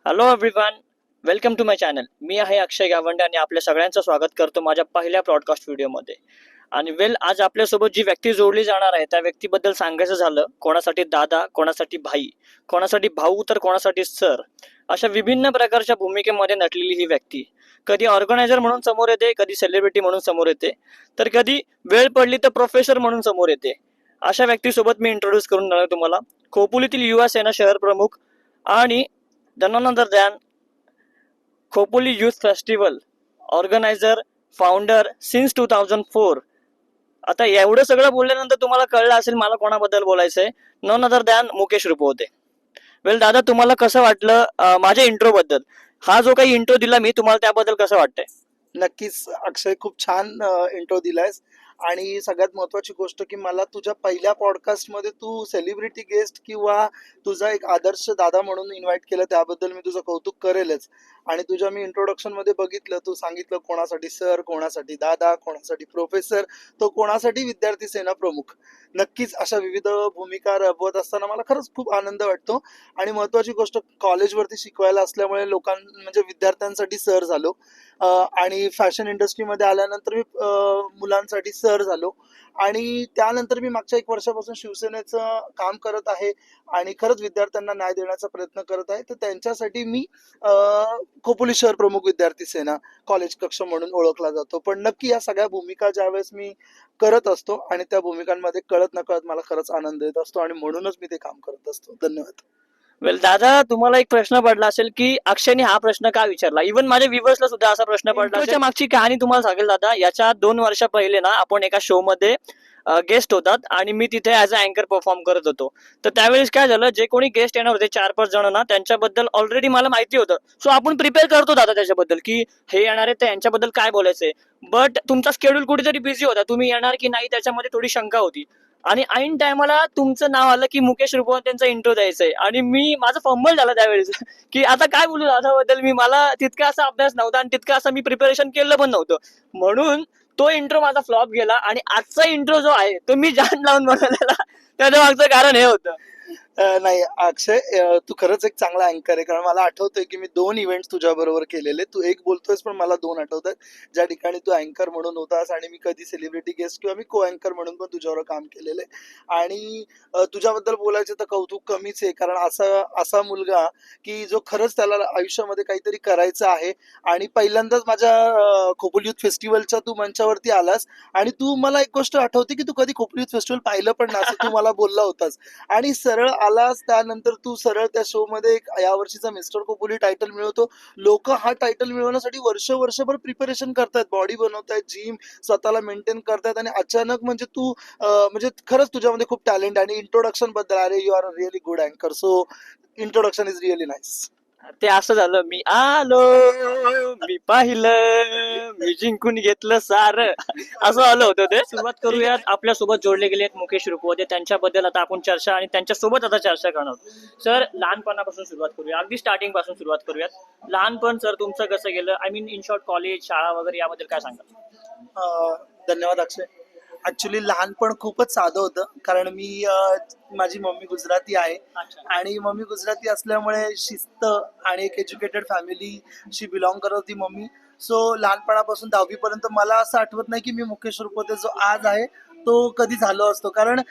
Hello everyone, welcome to my channel. मी आहे अक्षय गावंडे आणि आपल्या सगळ्यांचं स्वागत करतो माझ्या पहिल्या ब्रॉडकास्ट व्हिडिओमध्ये. आणि आज आपल्यासोबत जी व्यक्ती जोडली जाणार आहे त्या व्यक्तीबद्दल सांगायचं झालं, कोणासाठी दादा, कोणासाठी भाई, कोणासाठी भाऊ तर कोणासाठी सर, अशा विभिन्न प्रकारच्या भूमिकेमध्ये नटलेली ही व्यक्ती कधी ऑर्गनायझर म्हणून समोर येते, कधी सेलिब्रिटी म्हणून समोर येते, तर कधी वेळ पडली तर प्रोफेसर म्हणून समोर येते. अशा व्यक्तीसोबत मी इंट्रोड्यूस करून देणार तुम्हाला खोपोलीतील युवा सेना शहर प्रमुख आणि none other than Khopoli youth festival organiser, founder since 2004. आता एवढं सगळं बोलल्यानंतर तुम्हाला कळलं असेल मला कोणाबद्दल बोलायचंय. None other than Mukesh Rupawate. दादा, तुम्हाला कसं वाटलं माझ्या इंट्रो बद्दल? हा जो काही इंट्रो दिला मी तुम्हाला, त्याबद्दल कसं वाटतंय? नक्कीच अक्षय, खूप छान इंट्रो दिलायस. आणि सगळ्यात महत्वाची गोष्ट की मला तुझ्या पहिल्या पॉडकास्ट मध्ये तू सेलिब्रिटी गेस्ट किंवा तुझा एक आदर्श दादा म्हणून इन्व्हाइट केलं, त्याबद्दल मी तुझं कौतुक करेलच. आणि तुझ्या मी इंट्रोडक्शन मध्ये बघितलं, तू सांगितलं कोणासाठी सर, कोणासाठी दादा, कोणासाठी प्रोफेसर, तो कोणासाठी विद्यार्थी सेना प्रमुख. नक्कीच अशा विविध भूमिका राबवत असताना मला खरंच खूप आनंद वाटतो. आणि महत्वाची गोष्ट, कॉलेजवरती शिकवायला असल्यामुळे म्हणजे विद्यार्थ्यांसाठी सर झालो. आणि फॅशन इंडस्ट्रीमध्ये आल्यानंतर मी मुलांसाठी सर झालो. आणि त्यानंतर मी मागच्या 1 वर्षापासून शिवसेनेचं काम करत आहे आणि खरंच विद्यार्थ्यांना न्याय देण्याचा प्रयत्न करत आहे. तर त्यांच्यासाठी मी खोपोली शहर प्रमुख विद्यार्थी सेना कॉलेज कक्ष म्हणून ओळखला जातो. पण नक्की या सगळ्या भूमिका ज्यावेळेस मी करत असतो आणि त्या भूमिकांमध्ये कळत नकळत मला खरंच आनंद येत असतो आणि म्हणूनच मी ते काम करत असतो. धन्यवाद. दादा, तुम्हाला एक प्रश्न पडला असेल की अक्षयने हा प्रश्न का विचारला. इव्हन माझ्या व्ह्युअर्सला सुद्धा असा प्रश्न पडला. त्याच्या मागची कहाणी तुम्हाला सांगेल दादा. याच्या 2 वर्षा पहिले ना आपण एका शो मध्ये गेस्ट होतात आणि मी तिथे ऍज अ अँकर परफॉर्म करत होतो. तर त्यावेळेस काय झालं, जे कोणी गेस्ट येणार होते 4-5 जण ना, त्यांच्याबद्दल ऑलरेडी मला माहिती होतं. सो आपण प्रिपेअर करतो दादा त्याच्याबद्दल की हे येणार आहे तर यांच्याबद्दल काय बोलायचंय. बट तुमचा शेड्यूल कुठेतरी बिझी होता, तुम्ही येणार की नाही त्याच्यामध्ये थोडी शंका होती. आणि ऐन टायमाला तुमचं नाव आलं की मुकेश रुपवंतेंचा इंट्रो द्यायचंय आणि माझं फंबल झालं त्यावेळेस की आता काय बोलू दादाबद्दल. मला तितका असा अभ्यास नव्हता आणि तितकं असं मी प्रिपरेशन केलं पण नव्हतं, म्हणून तो इंट्रो माझा फ्लॉप गेला. आणि आजचा इंट्रो जो आहे तो मी जान लावून बनवलेला. त्याच्या मागचं कारण हे होतं. नाही अक्षय, तू खरंच एक चांगला अँकर आहे. कारण मला आठवतंय की मी 2 इव्हेंट्स तुझ्या बरोबर केलेले. तू एक बोलतोयस पण मला 2 आठवतात, ज्या ठिकाणी तू अँकर म्हणून होतास आणि मी कधी सेलिब्रिटी गेस्ट किंवा मी को अँकर म्हणून पण तुझ्यावर काम केलेलं आहे. आणि तुझ्याबद्दल बोलायचं तर कौतुक कमीच आहे. कारण असा मुलगा की जो खरंच त्याला आयुष्यामध्ये काहीतरी करायचं आहे. आणि पहिल्यांदाच माझ्या खोपोली युथ फेस्टिवलच्या तू मंचावरती आलास आणि तू, मला एक गोष्ट आठवते की तू कधी खोपोली युथ फेस्टिवल पाहिलं पण नाही असं तू मला बोलला होतास. आणि सरळ आलास, त्यानंतर तू सरळ त्या शो मध्ये या वर्षीचा मिस्टर खोपोली टायटल मिळवतो. लोक हा टायटल मिळवण्यासाठी वर्षभर प्रिपरेशन करतायत, बॉडी बनवतायत, जिम स्वतःला मेंटेन करतायत. आणि अचानक म्हणजे तू म्हणजे खरंच तुझ्यामध्ये खूप टॅलेंट. आणि इंट्रोडक्शन बद्दल, अरे you are a really good अँकर. So introduction is really nice. ते असं झालं, मी आलो, मी पाहिलं, मी जिंकून घेतलं सार, असं आलं होतं ते. सुरुवात करूयात. आपल्यासोबत जोडले गेलेत मुकेश रुपवते, त्यांच्याबद्दल आता आपण चर्चा आणि त्यांच्यासोबत आता चर्चा करणार. सर, लहानपणापासून सुरुवात करूया, अगदी स्टार्टिंग पासून सुरुवात करूयात. लहानपण सर तुमचं कसं गेलं? I mean in short, college, शाळा वगैरे याबद्दल काय सांगाल? धन्यवाद अक्षय. ऍक्च्युली लहानपण खूपच साधं होतं. कारण माझी मम्मी गुजराती आहे आणि मम्मी गुजराती असल्यामुळे शिस्त आणि एक एज्युकेटेड फॅमिलीशी बिलॉंग करत होती मम्मी. सो लहानपणापासून 10वी पर्यंत मला असं आठवत नाही की मी मुकेश रुपवते जो आज आहे तो कधी झालो असतो. कारण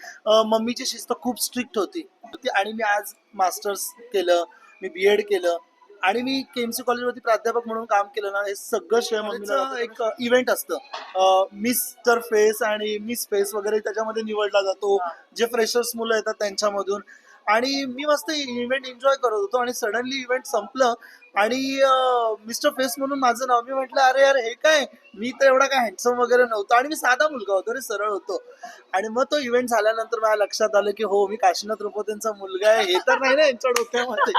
मम्मीची शिस्त खूप स्ट्रिक्ट होती. आणि मी आज मास्टर्स केलं, मी BEd केलं आणि मी KMC कॉलेजवरती प्राध्यापक म्हणून काम केलं ना, हे सगळं श्रेय मम्मीला. एक इव्हेंट असतं मिस्टर फेस आणि मिस फेस वगैरे, त्याच्यामध्ये निवडला जातो जे फ्रेशर्स मुलं येतात त्यांच्यामधून. आणि मी मस्त इव्हेंट एन्जॉय करत होतो आणि सडनली इव्हेंट संपलं आणि मिस्टर फेस म्हणून माझं नाव. मी म्हटलं अरे यार हे काय, मी तर एवढा काय हँडसम वगैरे नव्हतो आणि मी साधा मुलगा होतो रे, सरळ होतो. आणि मग तो इव्हेंट झाल्यानंतर माझ्या लक्षात आलं की हो, मी काशीनाथ रुपवतेंचा मुलगा आहे, हे तर नाही ना यांच्या डोक्यामध्ये.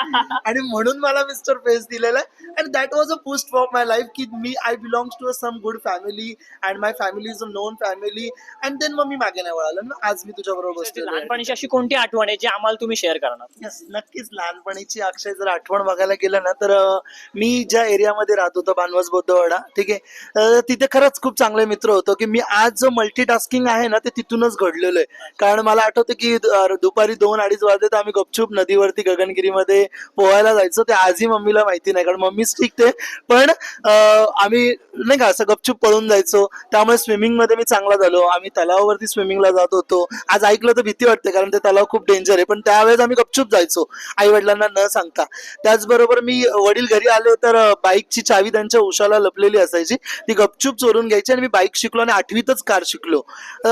आणि म्हणून मला मिस्टर फेस दिलेला आहे. And that was a boost for my life की I belongs to a some good family and my family is a known family. And then मग मी मागे नाही वळालो. आज मी तुझ्या बरोबर बसतो. लहानपणीची अशी कोणती आठवण आहे जी आम्हाला तुम्ही शेअर करणार? नक्कीच लहानपणीची अक्षय जर आठवण बघायला गेलं ना, तर मी ज्या एरियामध्ये राहत होतो भानवस बौद्धवाडा, ठीक आहे, तिथे खरंच खूप चांगले मित्र होतो की मी आज जो मल्टीटास्किंग आहे ना ते तिथूनच घडलेलं आहे. कारण मला आठवतं की दुपारी 2-2:30 वाजले तर आम्ही गपचूप नदीवरती गगनगिरीमध्ये पोहायला जायचो. ते आजही मम्मीला माहिती नाही, कारण मम्मी स्ट्रिक्ट आहे, पण आम्ही नाही का असं गपचूप पळून जायचो. त्यामुळे स्विमिंग मध्ये मी चांगला झालो. आम्ही तलावावरती स्विमिंगला जात होतो. आज ऐकलं तर भीती वाटते, कारण ते तलाव खूप डेंजर आहे, पण त्यावेळेस आम्ही गपचूप जायचो आई वडिलांना न सांगता. त्याचबरोबर मी वडील घरी आले तर बाईकची चावी त्यांच्या उशाला लपलेली असायची, ती गपचूप चोरून घ्यायची आणि मी बाईक शिकलो आणि 8वीतच कार शिकलो.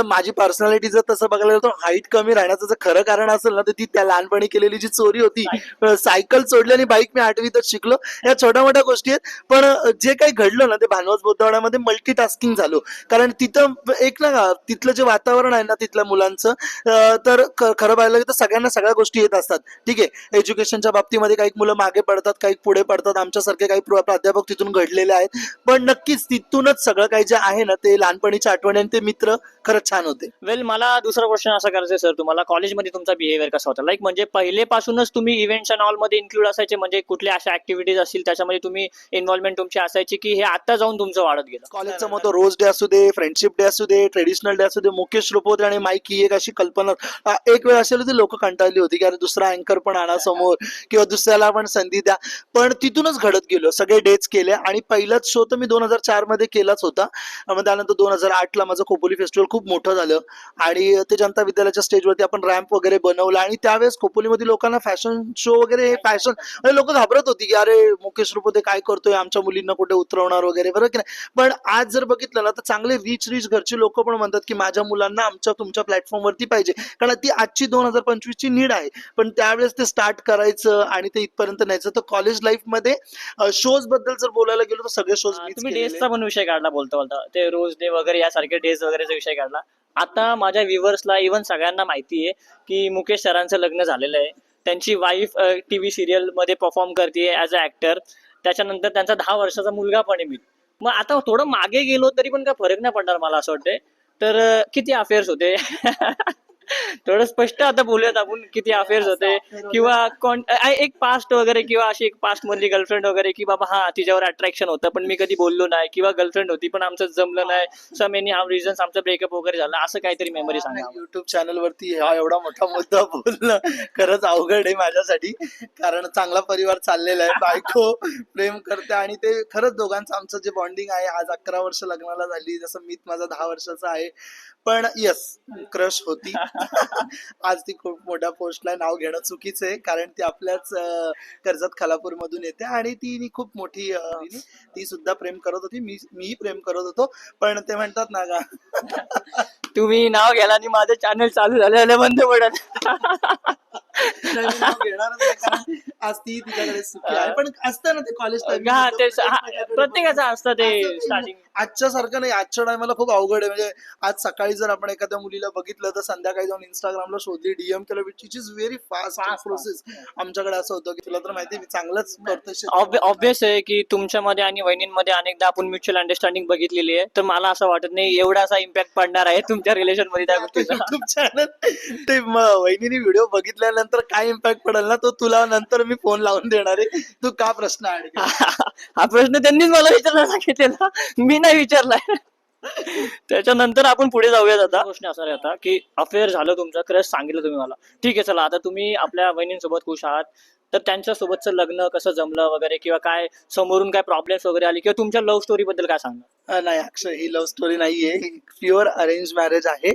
माझी पर्सनॅलिटी जर तसं बघायला गेलं तर हाईट कमी राहण्याचं जर खरं कारण असेल ना तर ती त्या लहानपणी केलेली जी चोरी होती, सायकल चोरली आणि बाईक मी 8वीतच शिकलो. या छोट्या मोठ्या गोष्टी आहेत, पण जे काही घडलं ना ते भानवस बौद्धवाड्यामध्ये मल्टीटास्किंग झालो. कारण तिथं एक ना तिथलं जे वातावरण आहे ना तिथल्या मुलांचं, तर खरं पाहिलं तर सगळ्यांना सगळ्या गोष्टी येत असतात. ठीक आहे, एज्युकेशनच्या बाबतीमध्ये काही मुलं मागे पडतात, काही पुढे पडतात, आमच्यासारखे काही प्राध्यापक तिथून घडलेले आहेत, पण नक्कीच तिथूनच सगळं काही जे आहे ना ते लहानपणीच्या आठवणी आणि ते मित्र खरंच छान होते. वेल, मला दुसरा क्वेश्चन असा करायचा आहे सर तुम्हाला, कॉलेजमध्ये तुमचा बिहेवियर कसा होता? लाईक म्हणजे पहिलेपासूनच तुम्ही इव्हेंट्स अँड ऑल मध्ये इन्क्लूड असायचे, म्हणजे कुठल्या अशा ऍक्टिव्हिटीज असतील त्याच्यामध्ये तुम्ही इन्व्हॉल्वमेंट तुमची असायची, की हे आता जाऊन तुमचं वाढत गेलं? कॉलेजचा मग तो रोज डे असू दे, फ्रेंडशिप डे असू दे, ट्रेडिशनल डे असू दे, मुकेश रुपवते आणि माईक ही एक अशी कल्पना. एक वेळ असेल ती लोक कंटाळली होती की अरे दुसरा अँकर पण आणा समोर किंवा दुसऱ्याला पण संधी द्या, पण तिथूनच घडत गेलो. सगळे डेज केले आणि पहिलाच शो तर मी 2004 मध्ये केलाच होता. मग त्यानंतर 2008ला माझं खोपोली फेस्टिवल खूप मोठं झालं आणि ते जनता विद्यालयाच्या स्टेजवरती आपण रॅम्प वगैरे बनवला आणि त्यावेळेस खोपोलीमध्ये लोकांना फॅशन शो वगैरे, फॅशन लोक घाबरत होती की अरे मुकेश रुपवते काय करतोय, आमच्या मुलींना कुठे उतरवणार वगैरे, बरोबर की नाही. पण आज जर बघितलं ना तर चांगले रिच घरची लोक पण म्हणतात की माझ्या मुलांना आमच्या तुमच्या प्लॅटफॉर्मवरती पाहिजे, कारण ती आजची 2025 ची नीड आहे. पण त्यावेळेस ते स्टार्ट करायचं आणि ते इथपर्यंत न्यायचं. तर कॉलेज लाईफ मध्ये शोज बद्दल जर बोलायला गेलो तर सगळे शोज तुम्ही डेजचा पण विषय काढला बोलता बोलता, ते रोज डे वगैरे यासारखे डेज वगैरेचा विषय काढला. आता माझ्या व्ह्युअर्सला इव्हन सगळ्यांना माहिती आहे की मुकेश सरांचं लग्न झालेलं आहे, त्यांची वाईफ टीव्ही सिरियल मध्ये परफॉर्म करते ऍज अ ऍक्टर, त्याच्यानंतर त्यांचा 10 वर्षाचा मुलगा पण आहे. मी मग आता थोडं मागे गेलो तरी पण काय फरक नाही पडणार मला असं वाटतंय. तर किती अफेअर्स होते? थोडं स्पष्ट आता बोलूयात आपण, किती अफेअर्स होते किंवा एक पास्ट वगैरे, किंवा अशी एक पास्ट मधली गर्लफ्रेंड वगैरे, की बाबा हा तिच्यावर अट्रॅक्शन होतं पण मी कधी बोललो नाही, किंवा गर्लफ्रेंड होती पण आमचं जमलं नाही, सम एनी हाव रिझन्स आमचं ब्रेकअप वगैरे झालं, असं काहीतरी मेमरी सांगा. युट्यूब चॅनल वरती हा एवढा मोठा मुद्दा बोलणं खरंच अवघड आहे माझ्यासाठी, कारण चांगला परिवार चाललेला आहे, बायको प्रेम करते आणि ते खरंच दोघांचं आमचं जे बॉन्डिंग आहे, आज 11 वर्ष लग्नाला झाली, जसं मी माझा 10 वर्षाचा आहे. पण येस, क्रश होती. आज ती खूप मोठ्या पोस्टला, नाव घेणं चुकीचं आहे कारण ती आपल्याच कर्जत खालापूर मधून येते आणि ती खूप मोठी, ती सुद्धा प्रेम करत होती, मीही प्रेम करत होतो. पण ते म्हणतात ना का तुम्ही नाव घ्याल आणि माझं चॅनल चालू झालं बंद पडत. नाही, मी नाव घेणारच नाही, कारण आज ती तिच्याकडे सुखी आहे. पण असतं ना ते कॉलेज प्रत्येकाचं असतं ते स्टार्टिंग. आजच्या सारखं नाही, आजच्या टायमाला खूप अवघड आहे. म्हणजे आज सकाळी जर आपण एखाद्या मुलीला बघितलं तर संध्याकाळी जाऊन इंस्टाग्रामला शोधली, डीएम केलं, which is very fast process. आमच्याकडे असं होतं की तुला तर माहिती मी चांगलंच करतोय. ऑब्विस आहे की तुमच्यामध्ये आणि वहिनींमध्ये अनेकदा आपण म्युच्युअल अंडरस्टँडिंग बघितलेली आहे, तर मला असं वाटत नाही एवढा असा इम्पॅक्ट पडणार आहे तुमच्या रिलेशन मध्ये त्या गोष्टीचा. युट्यूब चॅनल ते वहिनीने व्हिडिओ बघितल्यानंतर काय इम्पॅक्ट पडेल ना तो तुला नंतर मी फोन लावून देणार आहे. तू का प्रश्न आहे? हा प्रश्न त्यांनीच मला विचारला सांगितलेला, मी नाही विचारलाय. त्याच्यानंतर आपण पुढे जाऊयात. आता प्रश्न असा होता की अफेअर झालं तुमचं, क्रश सांगितलं तुम्ही मला, ठीक आहे, चला आता तुम्ही आपल्या बहिणींसोबत खुश आहात, तर त्यांच्यासोबतचं लग्न कसं जमलं वगैरे, किंवा काय समोरून काय प्रॉब्लेम्स वगैरे आली, किंवा तुमच्या लव्ह स्टोरी बद्दल काय सांगणार? नाही अक्षय, ही लव्ह स्टोरी नाहीये, ही प्युअर अरेंज मॅरेज आहे.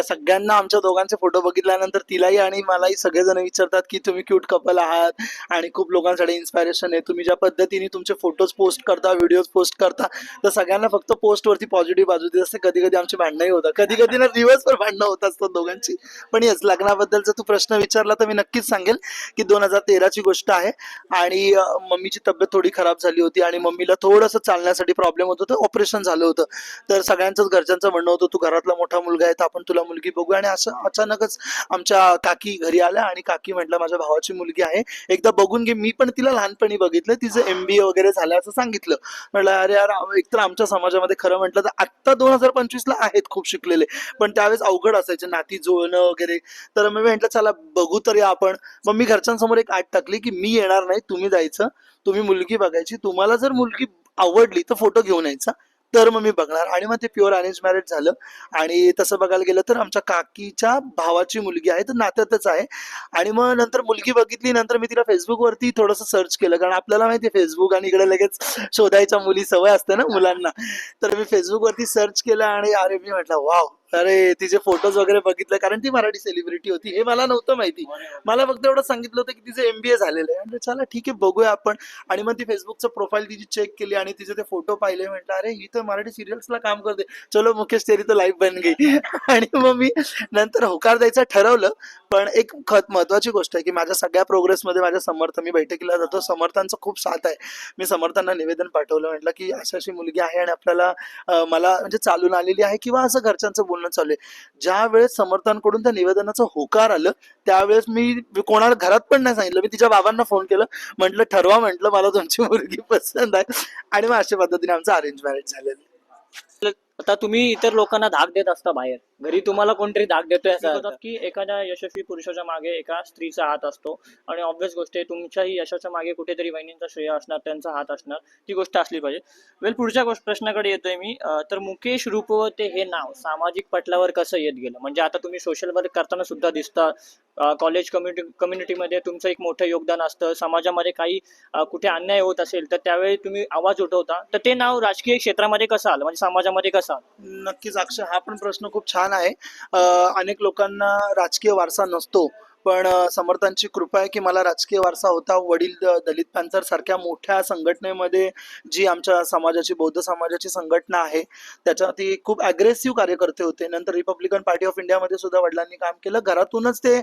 सगळ्यांना आमच्या दोघांचे फोटो बघितल्यानंतर तिलाही आणि मलाही सगळेजण विचारतात की तुम्ही क्यूट कपल आहात आणि खूप लोकांसाठी इन्स्पायरेशन आहे. तुम्ही ज्या पद्धतीने तुमचे फोटोज पोस्ट करता, व्हिडिओज पोस्ट करता, तर सगळ्यांना फक्त पोस्टवरती पॉझिटिव्ह बाजू देत असते. कधी कधी आमची भांडणंही होतात, कधी कधी ना दिवसभर भांडणं होत असतात दोघांची. पण येस, लग्नाबद्दल जर तू प्रश्न विचारला तर मी नक्कीच सांगेल की 2013ची गोष्ट आहे आणि मम्मीची तब्येत थोडी खराब झाली होती आणि मम्मीला थोडंसं चालण्यासाठी प्रॉब्लेम होत होता. ऑपरेशन झालं होतं. तर सगळ्यांचंच घरच्यांचं म्हणणं होतं, तू घरातला मोठा मुलगा आहे तर आपण तुला मुलगी बघू. आणि असं अचानकच आमच्या काकी घरी आल्या आणि काकी म्हटलं माझ्या भावाची मुलगी आहे, एकदा बघून घे. मी पण तिला लहानपणी बघितलं, तिचं MBA वगैरे झालं असं सांगितलं. म्हटलं अरे यार, एकतर आमच्या समाजामध्ये खरं म्हटलं तर आत्ता 2025ला आहेत खूप शिकलेले, पण त्यावेळेस अवघड असायचे नाती जुळणं वगैरे. तर मी म्हटलं चला बघू तर या आपण. मग मी घरच्यांसमोर एक अट टाकली की मी येणार नाही, तुम्ही जायचं, तुम्ही मुलगी बघायची, तुम्हाला जर मुलगी आवडली तर फोटो घेऊन यायचा, तर मग मी बघणार. आणि मग ते प्युअर अरेंज मॅरेज झालं. आणि तसं बघायला गेलं तर आमच्या काकीच्या भावाची मुलगी आहे, तर नात्यातच आहे. आणि मग नंतर मुलगी बघितली, नंतर मी तिला फेसबुकवरती थोडंसं सर्च केलं, कारण आपल्याला माहिती आहे फेसबुक आणि इकडे लगेच शोधायच्या मुली सवय असते ना मुलांना. तर मी फेसबुकवरती सर्च केलं आणि अरे मी म्हटलं वाव, अरे तिचे फोटोज वगैरे बघितले, कारण ती मराठी सेलिब्रिटी होती, हे मला नव्हतं माहिती. मला फक्त एवढं सांगितलं होतं की तिचं MBA झालेलं आहे. म्हटलं चला ठीक आहे बघूया आपण. आणि मग ती फेसबुकचं प्रोफाईल तिची चेक केली आणि तिचे ते फोटो पाहिले. म्हटलं अरे ही तर मराठी सिरियल्सला काम करते, चलो मुकेश तेरी तो लाईफ बन गई. आणि मग मी नंतर होकार द्यायचं ठरवलं. पण एक महत्वाची गोष्ट आहे की माझ्या सगळ्या प्रोग्रेसमध्ये माझ्या समर्थ, मी बैठकीला जातो, समर्थांचं खूप साथ आहे. मी समर्थांना निवेदन पाठवलं, म्हटलं की अशी अशी मुलगी आहे आणि आपल्याला मला म्हणजे चालून आलेली आहे किंवा असं घरच्यांचं बोलणं चालू आहे. ज्या वेळेस समर्थांकडून त्या निवेदनाचं होकार आलं त्यावेळेस मी कोणाला घरात पण नाही सांगितलं, मी तिच्या बाबांना फोन केलं, म्हटलं ठरवा, म्हटलं मला तुमची मुलगी पसंत आहे. आणि मग अशा पद्धतीने आमचं अरेंज मॅरेज झालेलं. आता तुम्ही इतर लोकांना धाक देत असता बाहेर, घरी तुम्हाला कोणतरी धाक देतोय असं होतं की एखाद्या यशस्वी पुरुषाच्या मागे एका स्त्रीचा हात असतो. आणि ऑब्व्हियस गोष्ट आहे, तुमच्याही यशाच्या मागे कुठेतरी वहिनींचा श्रेय असणार, त्यांचा हात असणार, ती गोष्ट असली पाहिजे. वेल, पुढच्या प्रश्नाकडे येतोय मी. तर मुकेश रूपवते हे नाव सामाजिक पटलावर कसं येत गेलं? म्हणजे आता तुम्ही सोशल वर्क करताना सुद्धा दिसता, कॉलेज कम्युनिटीमध्ये तुमचं एक मोठं योगदान असतं, समाजामध्ये काही कुठे अन्याय होत असेल तर त्यावेळी तुम्ही आवाज उठवता, तर ते नाव राजकीय क्षेत्रामध्ये कसं आलं, म्हणजे समाजामध्ये कसं आलं? नक्कीच अक्षय, हा पण प्रश्न खूप छान आहे. अनेक लोकांना राजकीय वारसा नसतो, पण समर्थांची कृपा आहे की मला राजकीय वारसा होता. वडील दलित पॅन्थर सारख्या मोठ्या संघटनेमध्ये, जी आमच्या समाजाची, बौद्ध समाजाची संघटना आहे, त्याच्यात ती खूप अग्रेसिव्ह कार्यकर्ते होते. नंतर रिपब्लिकन पार्टी ऑफ इंडियामध्ये सुद्धा वडिलांनी काम केलं. घरातूनच ते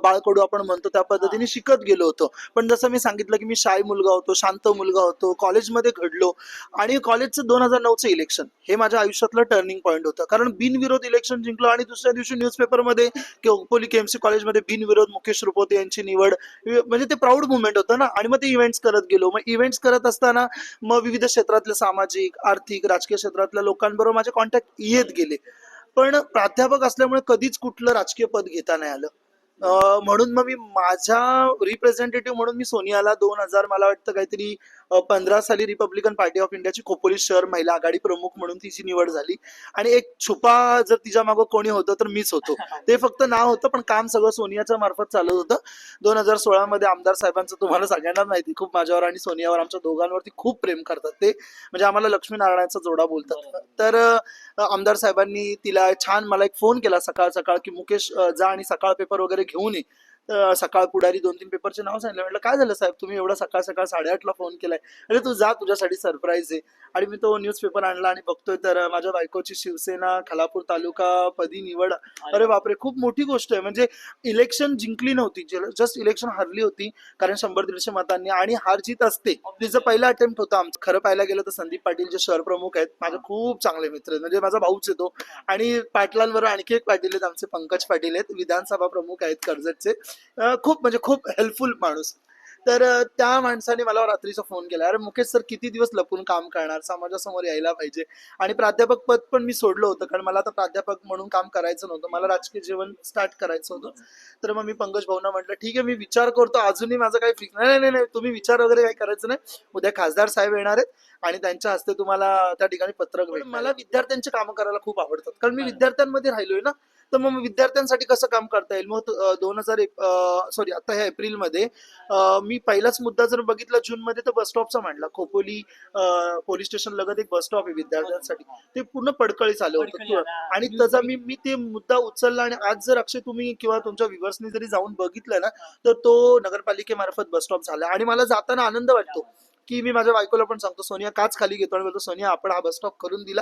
बाळकडू आपण म्हणतो त्या पद्धतीने शिकत गेलो होतो. पण जसं मी सांगितलं की मी शाय मुलगा होतो, शांत मुलगा होतो, कॉलेजमध्ये घडलो. आणि कॉलेजचं 2009चं इलेक्शन हे माझ्या आयुष्यातलं टर्निंग पॉईंट होतं, कारण बिनविरोध इलेक्शन जिंकलो. आणि दुसऱ्या दिवशी न्यूजपेपरमध्ये ओपोली KMC कॉलेजमध्ये बिनविरोध मुकेश रूपवते यांची निवड, म्हणजे ते प्राऊड मुवमेंट होतं ना. आणि मग ते इव्हेंट्स करत गेलो. मग इव्हेंट्स करत असताना मग विविध क्षेत्रातले सामाजिक, आर्थिक, राजकीय क्षेत्रातल्या लोकांबरोबर माझे कॉन्टॅक्ट येत गेले. पण प्राध्यापक असल्यामुळे कधीच कुठलं राजकीय पद घेता नाही आलं. म्हणून मग मी माझ्या रिप्रेझेंटेटिव्ह म्हणून मी सोनियाला 2000 मला वाटतं काहीतरी 15 साली रिपब्लिकन पार्टी ऑफ इंडियाची खोपोली शहर महिला आघाडी प्रमुख म्हणून तिची निवड झाली. आणि एक छुपा जर तिच्या मागं कोणी होतं तर मीच होतो. ते फक्त नाव होतं, पण काम सगळं सोनियाच्या मार्फत चालत होतं. 2016 मध्ये आमदार साहेबांचं तुम्हाला सगळ्यांना माहिती, खूप माझ्यावर आणि सोनियावर, आमच्या दोघांवरती खूप प्रेम करतात ते, म्हणजे आम्हाला लक्ष्मीनारायणाचा जोडा बोलतात. तर आमदार साहेबांनी तिला छान मला एक फोन केला सकाळ सकाळ की मुकेश जा आणि सकाळ पेपर वगैरे घेऊन ये. सकाळ पुढारी 2-3 पेपरचे नाव सांगितलं. म्हटलं काय झालं साहेब, तुम्ही एवढा सकाळ सकाळ 8:30ला फोन केलाय? अरे तू जा, तुझ्यासाठी सरप्राईज आहे. आणि मी तो न्यूजपेपर आणला आणि बघतोय तर माझ्या बायकोची शिवसेना खालापूर तालुका पदी निवड. अरे बापरे, खूप मोठी गोष्ट आहे. म्हणजे इलेक्शन जिंकली नव्हती, जस्ट इलेक्शन हरली होती, कारण 100-150 मतांनी. आणि हार जीत असते, तिचं पहिला अटेम्प्ट होता आमचं. खरं पाहायला गेलं तर संदीप पाटील जे शहर प्रमुख आहेत, माझे खूप चांगले मित्र आहेत, म्हणजे माझा भाऊच येतो. आणि पाटलांबरोबर आणखी एक पाटील आहेत, आमचे पंकज पाटील आहेत, विधानसभा प्रमुख आहेत कर्जतचे. खूप म्हणजे खूप हेल्पफुल माणूस. तर त्या माणसाने मला रात्रीचा फोन केला, अरे मुकेश सर किती दिवस लपून काम करणार, समाजासमोर यायला पाहिजे. आणि प्राध्यापक पद पण मी सोडलं होतं, कारण मला आता प्राध्यापक म्हणून काम करायचं नव्हतं, मला राजकीय जीवन स्टार्ट करायचं होतं. तर मग मी पंकज भाऊंना म्हटलं ठीक आहे, मी विचार करतो, अजूनही माझं काही फिक्स नाही. नाही नाही, तुम्ही विचार वगैरे काही करायचं नाही, उद्या खासदार साहेब येणार आहेत आणि त्यांच्या हस्ते तुम्हाला त्या ठिकाणी पत्रक भेटेल. मला विद्यार्थ्यांची कामं करायला खूप आवडतात, कारण मी विद्यार्थ्यांमध्ये राहिलोय ना. तर मग विद्यार्थ्यांसाठी कसं काम करता येईल. मग 2000 आता ह्या एप्रिलमध्ये मी पहिलाच मुद्दा जर बघितला जून मध्ये, तर बस स्टॉपचा मांडला. खोपोली पोलीस स्टेशन लगत एक बस स्टॉप आहे विद्यार्थ्यांसाठी, ते पूर्ण पडकळीस आलं होतं. आणि त्याचा मी ते मुद्दा उचलला. आणि आज जर अक्षय तुम्ही किंवा तुमच्या व्ह्युअर्सनी जरी जाऊन बघितलं ना, तर तो नगरपालिकेमार्फत बस स्टॉप झाला. आणि मला जाताना आनंद वाटतो की मी माझ्या बायकोला पण सांगतो, सोनिया काच खाली घेतो आणि बोलतो, सोनिया आपण हा बस स्टॉप करून दिला.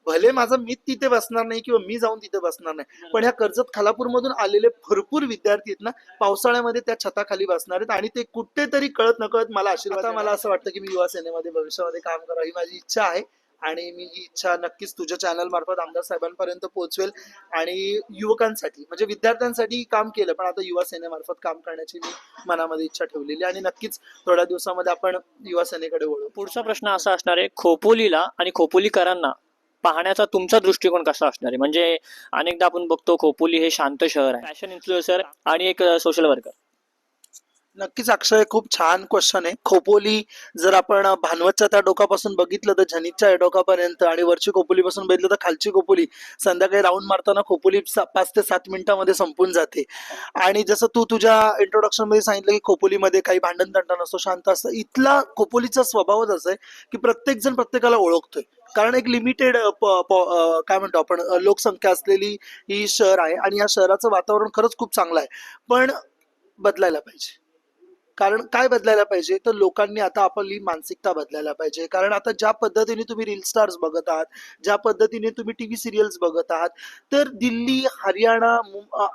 भले माझा मी तिथे बसणार नाही किंवा मी जाऊन तिथे बसणार नाही, पण ह्या कर्जत खालापूर मधून आलेले भरपूर विद्यार्थी आहेत ना, पावसाळ्यामध्ये त्या छताखाली बसणार आहेत. आणि ते कुठेतरी कळत नकळत मला आशीर्वाद. आता मला असं वाटतं की मी युवा सेनेमध्ये भविष्यामध्ये काम करावं, ही माझी इच्छा आहे. आणि मी ही इच्छा नक्कीच तुझ्या चॅनल मार्फत आमदार साहेबांपर्यंत पोहोचवेल आणि युवकांसाठी म्हणजे विद्यार्थ्यांसाठी काम केलं, पण आता युवा सेनेमार्फत काम करण्याची मी मनामध्ये इच्छा ठेवलेली आणि नक्कीच थोड्या दिवसामध्ये आपण युवा सेनेकडे वळू. पुढचा प्रश्न असा असणार आहे, खोपोलीला आणि खोपोलीकरांना पाहण्याचा तुमचा दृष्टिकोन कसा असणार आहे? म्हणजे अनेकदा आपण बघतो खोपोली हे शांत शहर आहे, फॅशन इन्फ्लुएन्सर आणि एक सोशल वर्कर. नक्कीच अक्षय, खूप छान क्वेश्चन आहे. खोपोली जर आपण भानवतच्या त्या डोकापासून बघितलं तर झनीच्या डोकापर्यंत आणि वरची खोपोली पासून बघितलं तर खालची खोपोली, संध्याकाळी राऊंड मारताना खोपोली 5 ते 7 मिनिटांमध्ये संपून जाते. आणि जसं तू तुझ्या इंट्रोडक्शन मध्ये सांगितलं की खोपोलीमध्ये काही भांडण तंटा नसतो, शांत असतं. इथला खोपोलीचा स्वभावच असा आहे की प्रत्येक जण प्रत्येकाला ओळखतोय, कारण एक लिमिटेड काय म्हणतो आपण लोकसंख्या असलेली ही शहर आहे आणि या शहराचं वातावरण खरंच खूप चांगलं आहे. पण बदलायला पाहिजे. कारण काय बदलायला पाहिजे तर लोकांनी आता आपली मानसिकता बदलायला पाहिजे. कारण आता ज्या पद्धतीने तुम्ही रील स्टार्स बघत आहात, ज्या पद्धतीने तुम्ही टीव्ही सिरियल्स बघत आहात, तर दिल्ली, हरियाणा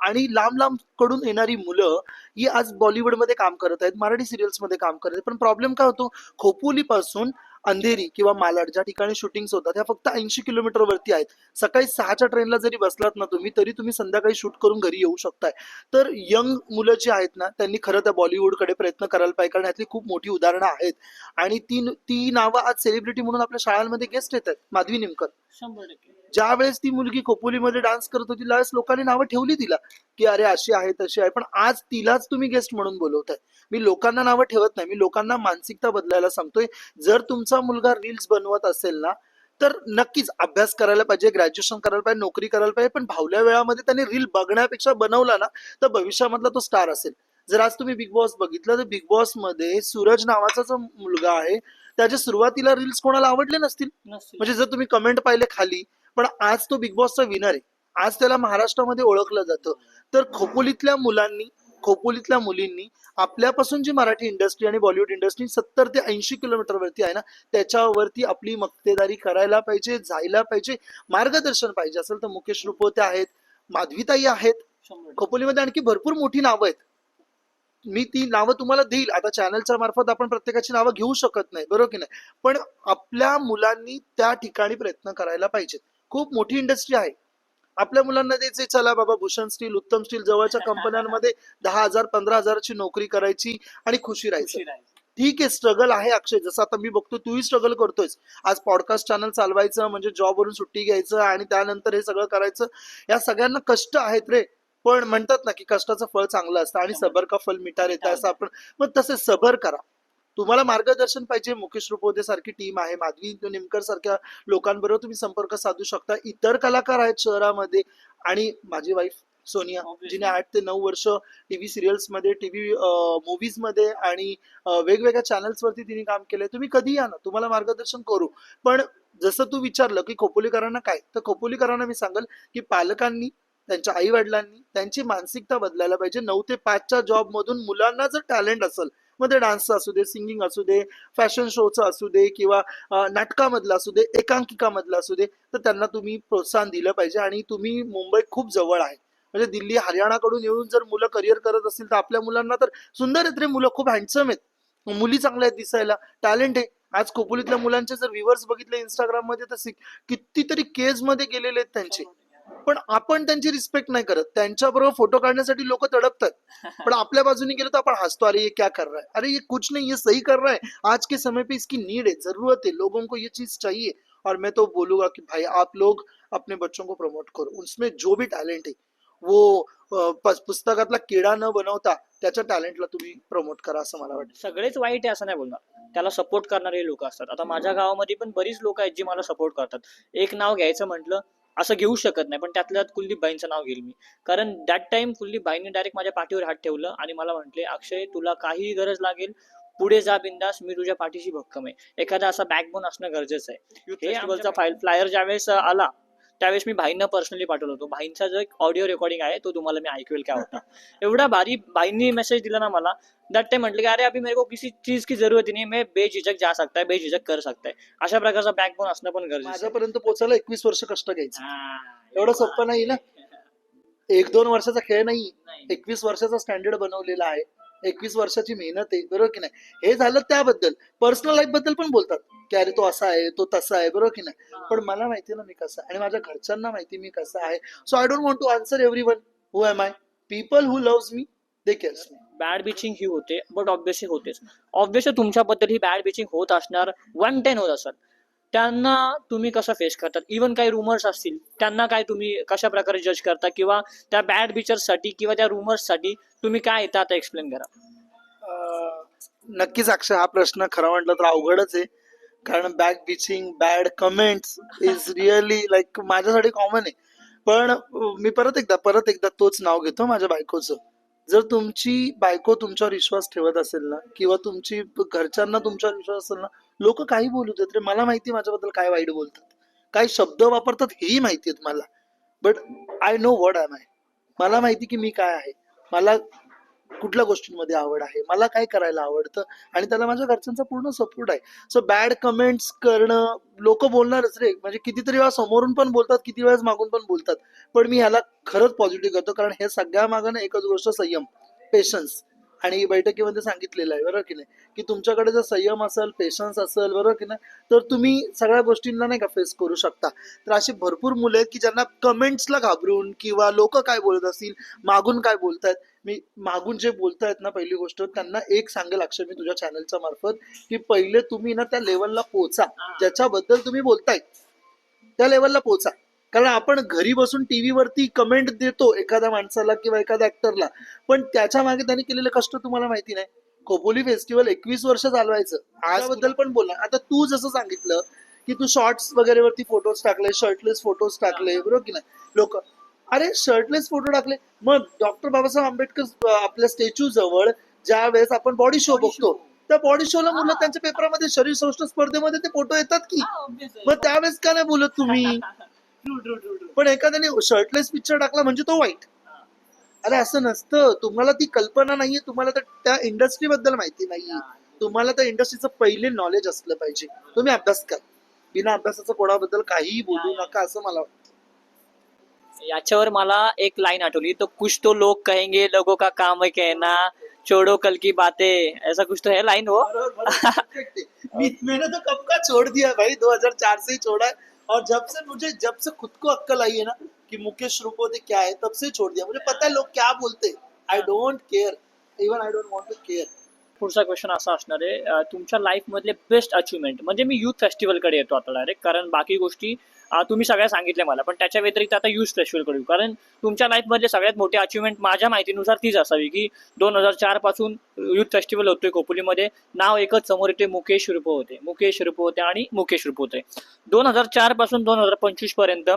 आणि लांब लांब कडून येणारी मुलं ही आज बॉलिवूडमध्ये काम करत आहेत, मराठी सिरियल्स मध्ये काम करत आहेत. पण प्रॉब्लेम काय होतो, खोपोली पासून अंधेरी किंवा मालाड ज्या ठिकाणी शूटिंग्स होतात त्या फक्त 80 किलोमीटर वरती आहेत. सकाळी 6च्या ट्रेनला जरी बसलात ना तुम्ही, तरी तुम्ही संध्याकाळी शूट करून घरी येऊ शकताय. तर यंग मुलं जी आहेत ना, त्यांनी खरं त्या बॉलिवूडकडे प्रयत्न करायला पाहिजे, कारण यातली खूप मोठी उदाहरणं आहेत. आणि ती ती नावं आज सेलिब्रिटी म्हणून आपल्या शाळांमध्ये गेस्ट येतात. माधवी निमकर, 100%. ज्या वेळेस ती मुलगी खोपोलीमध्ये डान्स करत होती त्यावेळेस लोकांनी नावं ठेवली तिला की अरे अशी आहे तशी आहे, पण आज तिलाच तुम्ही गेस्ट म्हणून बोलवताय. मी लोकांना नावं ठेवत नाही, मी लोकांना मानसिकता बदलायला सांगतोय. जर तुमचा मुलगा रील्स बनवत असेल ना, तर नक्कीच अभ्यास करायला पाहिजे, ग्रॅज्युएशन करायला पाहिजे, नोकरी करायला पाहिजे, पण भावल्या वेळामध्ये त्याने रील बघण्यापेक्षा बनवला ना तर भविष्यामधला तो स्टार असेल. जर आज तुम्ही बिग बॉस बघितलं तर बिग बॉस मध्ये सूरज नावाचा जो मुलगा आहे, त्याच्या सुरुवातीला रील्स कोणाला आवडले नसतील, म्हणजे जर तुम्ही कमेंट पाहिले खाली, पण आज तो बिग बॉसचा विनर आहे. आज त्याला महाराष्ट्रामध्ये ओळखलं जातं. तर खोपोलीतल्या मुलांनी, खोपोलीतल्या मुलींनी आपल्यापासून जी मराठी इंडस्ट्री आणि बॉलिवूड इंडस्ट्री 70 ते 80 किलोमीटर वरती आहे ना, त्याच्यावरती आपली मक्तेदारी करायला पाहिजे, जायला पाहिजे. मार्गदर्शन पाहिजे असेल तर मुकेश रुपवते आहेत, माधवीताई आहेत, 100%. खोपोलीमध्ये आणखी भरपूर मोठी नावं आहेत. मी ती नावं तुम्हाला देईल. आता चॅनलच्या मार्फत आपण प्रत्येकाची नावं घेऊ शकत नाही, बरोबर की नाही, पण आपल्या मुलांनी त्या ठिकाणी प्रयत्न करायला पाहिजेत. खूप मोठी इंडस्ट्री आहे. आपल्या मुलांना द्यायचे, चला बाबा भूषण स्टील, उत्तम स्टील जवळच्या कंपन्यांमध्ये 10,000 15,000ची नोकरी करायची आणि खुशी राहायचं. ठीक आहे, स्ट्रगल आहे अक्षय, जसं आता मी बघतो तूही स्ट्रगल करतोयस. आज पॉडकास्ट चॅनल चालवायचं म्हणजे जॉबवरून सुट्टी घ्यायचं आणि त्यानंतर हे सगळं करायचं, या सगळ्यांना कष्ट आहेत रे. पण म्हणतात ना की कष्टाचं फळ चांगलं असतं आणि सबर का फल मिठा रहता है, असं आपण मग तसे सबर करा. तुम्हाला मार्गदर्शन पाहिजे, मुकेश रुपवते सारखी टीम आहे, माधवी निमकर सारख्या लोकांबरोबर तुम्ही संपर्क साधू शकता. इतर कलाकार आहेत शहरामध्ये. आणि माझी वाईफ सोनिया, जिने 8 ते 9 वर्ष टीव्ही सिरियल्स मध्ये, टीव्ही मूवीज मध्ये आणि वेगवेगळ्या चॅनल्स वरती तिने काम केलंय. तुम्ही कधी या ना, तुम्हाला मार्गदर्शन करू. पण जसं तू विचारलं की खोपोलीकरांना काय, तर खोपोलीकरांना मी सांगेल की पालकांनी, त्यांच्या आई वडिलांनी त्यांची मानसिकता बदलायला पाहिजे. 9 ते 5च्या जॉब मधून मुलांना जर टॅलेंट असेल, मग ते डान्सचं असू दे, सिंगिंग असू दे, फॅशन शोचं असू दे किंवा नाटकामधलं असू दे, एकांकिकामधलं असू दे, तर त्यांना तुम्ही प्रोत्साहन दिलं पाहिजे. आणि तुम्ही मुंबई खूप जवळ आहे, म्हणजे दिल्ली हरियाणाकडून येऊन जर मुलं करिअर करत असतील तर आपल्या मुलांना तर सुंदर आहेत रे मुलं, खूप हँडसम आहेत, मुली चांगल्या आहेत दिसायला, टॅलेंट आहे. आज खोपोलीतल्या मुलांचे जर व्ह्यूअर्स बघितले इंस्टाग्राम मध्ये तर कितीतरी केज मध्ये गेलेले आहेत त्यांचे. पण आपण त्यांची रिस्पेक्ट नाही करत. त्यांच्याबरोबर फोटो काढण्यासाठी लोक तडपतात, पण आपल्या बाजूने गेलो तर आपण हसतो, अरे ये क्या कर रहा है, अरे ये कुछ नहीं, ये सही कर रहा है, आज के समय पे इसकी नीड है, जरूरत है, लोगों को ये चीज चाहिए. और मैं तो बोलूंगा कि भाई आप लोग अपने बच्चों को प्रमोट करो, उसमें जो भी टैलेंट है वो पुस्तकातला किडा न बनवता त्याच्या टॅलेंटला तुम्ही प्रमोट करा, असं मला वाटतं. सगळेच वाईट आहे असं नाही बोलणार, त्याला सपोर्ट करणारे लोक असतात. आता माझ्या गावामध्ये पण बरीच लोक आहेत जी मला सपोर्ट करतात. एक नाव घ्यायचं म्हटलं असं घेऊ शकत नाही, पण त्यातल्या त्यात कुलदीपबाईंचं नाव घेईल मी. कारण दॅट टाइम कुलदीपबाईंनी डायरेक्ट माझ्या पाठीवर हात ठेवलं आणि मला म्हटले, अक्षय तुला काही गरज लागेल पुढे जा बिंदास, मी तुझ्या पाठीशी भक्कम आहे. एखादा असा बॅकबोन असणं गरजेचं आहे. हे फेस्टिवलचा फ्लायर ज्यावेळेस आला त्यावेळेस मी भाईंना पर्सनली पाठवलं होतो. भाईंचा जो एक ऑडिओ रेकॉर्डिंग आहे तो तुम्हाला मी ऐकवेल काय होता. एवढा भारी भाईंनी मेसेज दिला ना मला. दॅट टाइम म्हटलं की अरे अभी मेरे को किसी चीज की जरूरत ही नहीं, मैं बेझिझक जा सकता है, बेझिझक कर सकता है. अशा प्रकारचा बॅकबोन असणं पण गरजेचं आहे. माझ्यापर्यंत पोहोचायला 21 वर्ष कष्ट घ्यायचं, हा, एवढं सोपं नाही ना. 1-2 वर्षाचा खेळ नाही, 21 वर्षाचा स्टँडर्ड बनवलेला आहे. 21 वर्षाची मेहनत आहे, बरोबर की नाही. हे झालं त्याबद्दल. पर्सनल लाईफ बद्दल पण बोलतात की अरे तो असा आहे, तो तसा आहे, बरोबर की नाही. पण मला माहिती ना मी कसा आहे, आणि माझ्या घरच्यांना माहिती मी कसा आहे. So I don't want to answer everyone who am I. People who loves me they cares me. Bad bitching ही होते, बट ऑब्विसली होतेच. ऑब्विसली तुमच्याबद्दल ही बॅड बिचिंग होत असणार, 110 होत असतात. त्यांना तुम्ही कसं फेस करतात? इव्हन काही रुमर्स असतील, त्यांना काय तुम्ही कशा प्रकारे जज करता, किंवा त्या बॅड बिचर्ससाठी किंवा त्या रुमर्ससाठी तुम्ही काय येतं आता एक्सप्लेन करा. नक्कीच अक्षय, हा प्रश्न खरं म्हटलं तर अवघडच आहे. कारण back bitching, bad comments is really like माझ्यासाठी कॉमन आहे. पण मी परत एकदा तोच नाव घेतो माझ्या बायकोचं. जर तुमची बायको तुमच्यावर विश्वास ठेवत असेल ना, किंवा तुमची घरच्यांना तुमच्यावर विश्वास असेल ना, लोक काही बोलू देत रे. मला माहिती माझ्याबद्दल काय वाईट बोलतात, काय शब्द वापरतात, हेही माहिती आहेत मला. But I know what I I. मला माहिती की मी काय आहे, मला कुठल्या गोष्टींमध्ये आवड आहे, मला काय करायला आवडतं, आणि त्याला माझ्या घरच्यांचा पूर्ण सपोर्ट आहे. सो बॅड कमेंट्स करणं, लोक बोलणारच रे. म्हणजे कितीतरी वेळा समोरून पण बोलतात, किती वेळेस मागून पण बोलतात. पण मी ह्याला खरंच पॉझिटिव्ह करतो, कारण हे सगळ्या मागं ना एकच गोष्ट, संयम, पेशन्स. आणि बैठकीमध्ये सांगितलेलं आहे, बरोबर की नाही, की तुमच्याकडे जर संयम असेल, पेशन्स असेल, बरोबर की नाही, तर तुम्ही सगळ्या गोष्टींना नाही का फेस करू शकता. तर अशी भरपूर मुलं आहेत की ज्यांना कमेंट्सला घाबरून, किंवा लोक काय बोलत असतील, मागून काय बोलतायत. मी मागून जे बोलतायत ना, पहिली गोष्ट त्यांना एक सांगेल अक्षय मी तुझ्या चॅनलच्या मार्फत, की पहिले तुम्ही ना त्या लेवलला पोहोचा ज्याच्याबद्दल तुम्ही बोलताय, त्या लेवलला पोहोचा. कारण आपण घरी बसून टीव्ही वरती कमेंट देतो एखाद्या माणसाला किंवा एखाद्या ऍक्टरला, पण त्याच्या मागे त्यांनी केलेले कष्ट तुम्हाला माहिती नाही. खोपोली फेस्टिवल 21 वर्ष चालवायचं, आजबद्दल पण बोला. आता तू जसं सांगितलं की तू शॉर्ट्स वगैरे वरती फोटोज टाकले, शर्टलेस फोटोज टाकले, बरोबर की नाही. लोक अरे शर्टलेस फोटो टाकले. मग डॉक्टर बाबासाहेब आंबेडकर आपल्या स्टॅच्यू जवळ ज्या वेळेस आपण बॉडी शो बघतो, त्या बॉडी शोला मुलं त्यांच्या पेपरामध्ये शरीर सौष्ठव स्पर्धेमध्ये ते फोटो येतात की. मग त्यावेळेस का नाही बोलत तुम्ही? पण एखाद्याने शर्टलेस पिक्चर टाकला म्हणजे तो वाईट. अरे असं नसतं. तुम्हाला ती कल्पना नाहीये, तुम्हाला त्या इंडस्ट्री बद्दल माहिती नाहीये, तुम्हाला त्या इंडस्ट्रीचं पहिले नॉलेज असलं पाहिजे. तुम्ही अभ्यास करा. बिना अभ्यासाचं कोणाबद्दल काहीही बोलू नका, असं मला वाटतं. याच्यावर मला एक लाईन आठवली, तो कुछ तो लोग कहेंगे लोगों का काम है कहना, छोड़ो कल की बातें, ऐसा कुछ तो है लाइन हो. मैंने तो कब का छोड़ दिया भाई, 2004 से ही छोड़ा है. और जब से खुद को अक्कल आई है ना कि मुकेश रूपोदे क्या है, तब से छोड़ दिया. मुझे पता है लोग क्या बोलते. I don't care, even I don't want to care. पुढचा क्वेश्चन असा असणार आहे, तुमच्या लाईफ मधले बेस्ट अचिव्हमेंट. म्हणजे मी युथ फेस्टिवलकडे येतो आता डायरेक्ट, कारण बाकी गोष्टी तुम्ही सगळ्या सांगितल्या मला, पण त्याच्या व्यतिरिक्त आता युथ फेस्टिवलकडे येऊ. कारण तुमच्या लाईफ मधले सगळ्यात मोठे अचिव्हमेंट माझ्या माहितीनुसार तीच असावी की 2004 पासून युथ फेस्टिवल होतोय खोपोलीमध्ये. नाव एकच समोर येते, मुकेश रुपवते. मुकेश रुपवते आणि मुकेश रुपवते. 2004 पासून 2025 पर्यंत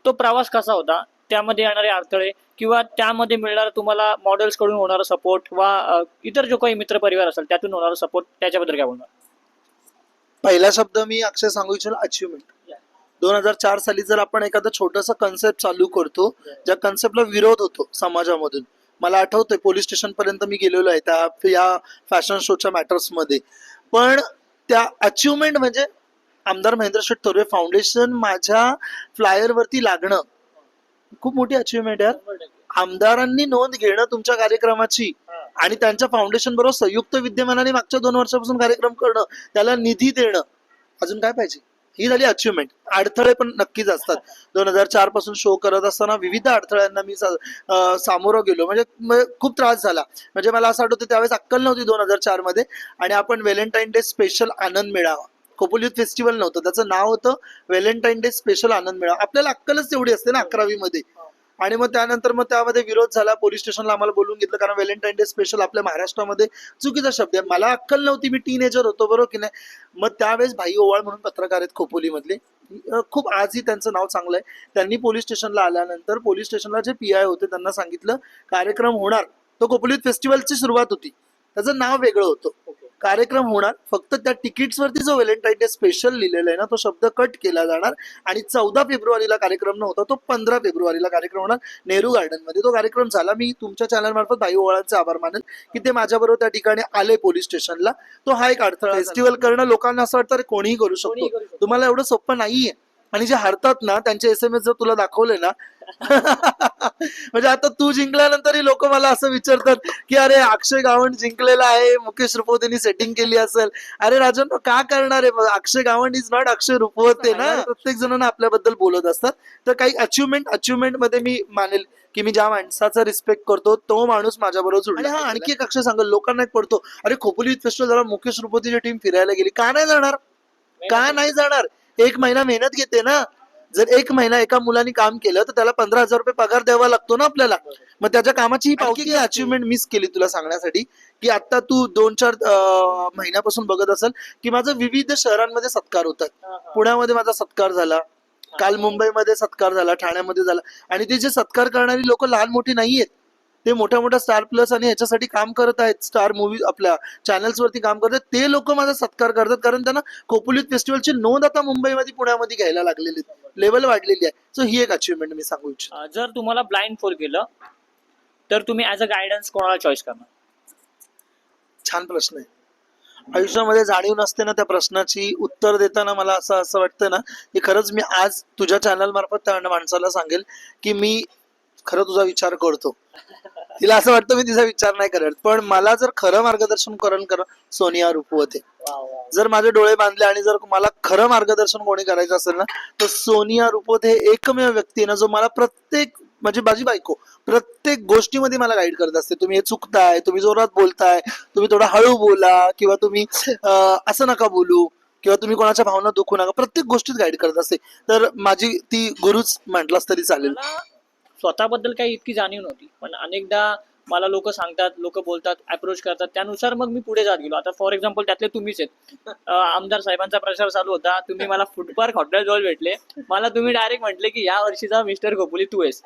तो प्रवास कसा होता? त्यामध्ये येणारे अडथळे, किंवा त्यामध्ये मिळणारा तुम्हाला मॉडेल्स कडून होणारा सपोर्ट, वा इतर जो काही मित्रपरिवार असेल त्यातून होणारा सपोर्ट, त्याच्याबद्दल काय बोलणार? पहिला शब्द मी अक्षय सांगू इच्छितो, अचिव्हमेंट. 2004 साली जर आपण एखादा छोटासा कन्सेप्ट चालू करतो, ज्या कन्सेप्टला विरोध होतो समाजामधून, मला आठवतंय पोलीस स्टेशन पर्यंत मी गेलेलो आहे त्या या फॅशन शोच्या मॅटर्स मध्ये. पण त्या अचिव्हमेंट म्हणजे आमदार महेंद्र शेठ थोरवे फाउंडेशन माझ्या फ्लायर वरती लागणं खूप मोठी अचिव्हमेंट आहे. आमदारांनी नोंद घेणं तुमच्या कार्यक्रमाची, आणि त्यांच्या फाउंडेशन बरोबर संयुक्त विद्यमानाने मागच्या 2 वर्षापासून कार्यक्रम करणं, त्याला निधी देणं, अजून काय पाहिजे? ही झाली अचिव्हमेंट. अडथळे पण नक्कीच असतात. 2004 पासून शो करत असताना विविध अडथळ्यांना मी सामोरं गेलो. म्हणजे खूप त्रास झाला. म्हणजे मला असं आठवतं त्यावेळेस अक्कल नव्हती 2004 मध्ये, आणि आपण व्हॅलेंटाईन डे स्पेशल आनंद मेळावा, खोपोली फेस्टिवल नव्हतं, त्याचं नाव होतं व्हॅलेंटाईन डे स्पेशल आनंद मेळावा. आपल्याला अक्कलच तेवढी असते ना 11वी मध्ये. आणि मग त्यानंतर त्यामध्ये विरोध झाला, पोलीस स्टेशनला आम्हाला बोलून घेतलं, कारण व्हॅलेंटाईन डे स्पेशल आपल्या महाराष्ट्रामध्ये चुकीचा शब्द आहे. मला अक्कल नव्हती, मी टीनेजर होतो, बरोबर की नाही. मग त्यावेळेस भाई ओवाळ म्हणून पत्रकार आहेत खोपोली मधले, खूप आजही त्यांचं नाव चांगलं आहे. त्यांनी पोलीस स्टेशनला आल्यानंतर पोलीस स्टेशनला जे PI होते त्यांना सांगितलं कार्यक्रम होणार, तो खोपोली फेस्टिवलची सुरुवात होती, त्याचं नाव वेगळं होतं. कार्यक्रम होणार, फक्त त्या तिकीट्स वरती जो व्हॅलेंटाईन डे स्पेशल लिहिलेला आहे ना, तो शब्द कट केला जाणार, आणि 14 फेब्रुवारीला कार्यक्रम नव्हता, तो 15 फेब्रुवारीला कार्यक्रम होणार नेहरू गार्डन मध्ये. तो कार्यक्रम झाला. मी तुमच्या चॅनल मार्फत भाई ओवाळांचे आभार मानेल की ते माझ्याबरोबर त्या ठिकाणी आले पोलीस स्टेशनला. तो हा एक अडथळा. फेस्टिवल करणं लोकांना असं वाटतं कोणीही करू शकतो, तुम्हाला एवढं सोपं नाहीये. आणि जे हरतात ना त्यांचे SMS जर तुला दाखवले ना म्हणजे आता तू जिंकल्यानंतरही लोक मला असं विचारतात की अरे अक्षय गावंड जिंकलेला आहे, मुकेश रुपवतेनी सेटिंग केली असेल. अरे राजन का करणार आहे, अक्षय गावंड इज नॉट अक्षय रुपवते ना. प्रत्येक जण आपल्याबद्दल बोलत असतात. तर काही अचिव्हमेंट मध्ये मी मानेल की मी ज्या माणसाचा रिस्पेक्ट करतो तो माणूस माझ्याबरोबर जुळला. आणि हा आणखी एक अक्षय सांगेल, लोकांना एक पडतो अरे खोपोली फेस्टिवल झाला, मुकेश रुपवतेची टीम फिरायला गेली, का नाही जाणार, का नाही जाणार. 1 महिना मेहनत घेते ना. जर 1 महिना एका मुलाने काम केलं तर त्याला 15,000 रुपये पगार द्यावा लागतो ना आपल्याला. मग त्याच्या कामाची ही पावती अचिव्हमेंट मिस केली तुला सांगण्यासाठी की आता तू 2-4 महिन्यापासून बघत असेल की माझं विविध शहरांमध्ये सत्कार होतात. पुण्यामध्ये माझा सत्कार झाला, काल मुंबईमध्ये सत्कार झाला, ठाण्यामध्ये झाला. आणि ते जे सत्कार करणारी लोक लहान मोठी नाहीयेत, ते मोठ्या मोठ्या स्टार प्लस आणि ह्याच्यासाठी काम करत आहेत, स्टार मूवी आपल्या चॅनल्स वरती काम करतात. ते लोक माझा सत्कार करतात कारण त्यांना खोपोली फेस्टिवलची नोंद आता मुंबईमध्ये पुण्यामध्ये घ्यायला लागलेली, लेवल वाढलेली आहे. सो ही एक अचिव्हमेंट मी सांगू इच्छितो. जर तुम्हाला ब्लाइंड फोल्ड केलं तर तुम्ही ऍज अ गायडन्स कोणाला चॉईस करणार? छान प्रश्न आहे. आयुष्यामध्ये जाणीव नसते ना त्या प्रश्नाची उत्तर देताना मला असं वाटतं ना की खरंच मी आज तुझ्या चॅनल मार्फत त्या माणसाला सांगेल की मी खरं तुझा विचार करतो. तिला असं वाटतं मी तिचा विचार नाही करत, पण मला जर खरं मार्गदर्शन करा सोनिया रुपवते. जर माझे डोळे बांधले आणि जर मला खरं मार्गदर्शन कोणी करायचं असेल ना तर सोनिया रुपवते हे एकमेव व्यक्ती आहे ना जो मला प्रत्येक, म्हणजे माझी बायको प्रत्येक गोष्टीमध्ये मला गाईड करत असते. तुम्ही हे चुकताय, तुम्ही जोरात बोलताय, तुम्ही थोडा हळू बोला, किंवा तुम्ही असं नका बोलू, किंवा तुम्ही कोणाच्या भावना दुखू नका, प्रत्येक गोष्टीत गाईड करत असते. तर माझी ती गुरुच म्हटलास तरी चालेल. मला स्वतःबद्दल काही इतकी जाणीव नव्हती, पण अनेकदा मला लोक सांगतात, लोक बोलतात, अप्रोच करतात, त्यानुसार मग मी पुढे जात गेलो. आता फॉर एक्झाम्पल त्यातले तुम्हीच आहेत. आमदार साहेबांचा प्रचार चालू होता, तुम्ही मला फूड पार्क हॉटेल भेटले, मला तुम्ही डायरेक्ट म्हटले की या वर्षीचा मिस्टर खोपोली तू आहेस.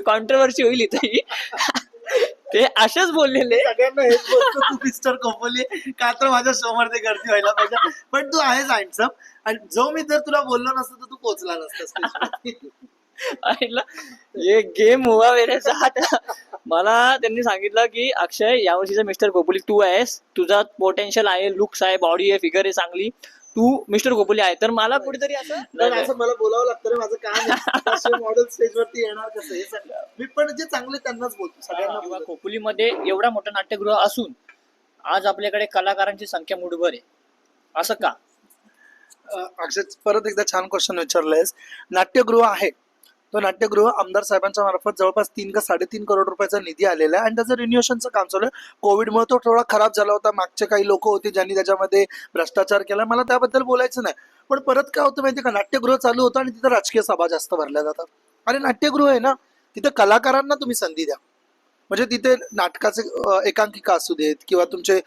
कॉन्ट्रोवर्सी होईल इथे. ते असेच बोललेले. सगळ्यांना हेच बोलतो तू मिस्टर खोपोली, का तर माझ्या शो मध्ये गर्दी व्हायला पाहिजे. पण तू आहेस हँडसम, आणि जो मी जर तुला बोललो नसतो तर तू पोहोचला नसतास. ये गेम हुआ मेरे साथ. मला त्यांनी सांगितलं की अक्षय यावर्षीचा मिस्टर खोपोली तू आहेस, तुझा पोटेन्शियल आहे, लुक्स आहे, बॉडी आहे, फिगर आहे चांगली, तू मिस्टर खोपोली आहे. तर मला कुठेतरी असं मला बोलावं लागतं रे, माझं काम मॉडेल स्टेज वरती येणार कसं हे सगळं मी पण जे चांगले त्यांनाच बोलतो सगळ्यांना. किंवा खोपोलीमध्ये एवढा मोठा नाट्यगृह असून आज आपल्याकडे कलाकारांची संख्या मुठभर आहे, असं का? अक्षय परत एकदा छान क्वेश्चन विचारलंयस. नाट्यगृह आहे, तो नाट्यगृह आमदार साहेबांच्या मार्फत जवळपास 3 का 3.5 करोड रुपयाचा निधी आलेला आहे आणि त्याचं रिन्युएशनचं काम चालू आहे. कोविडमुळे तो थोडा खराब झाला होता. मागचे काही लोक होते ज्यांनी त्याच्यामध्ये भ्रष्टाचार केला, मला त्याबद्दल बोलायचं नाही. पण परत काय होतं माहितीये का, नाट्यगृह चालू होतं आणि तिथं राजकीय सभा जास्त भरल्या जातात. आणि नाट्यगृह आहे ना, तिथं कलाकारांना तुम्ही संधी द्या. म्हणजे तिथे नाटकाचे एकांकिका असू देत, किंवा तुमचे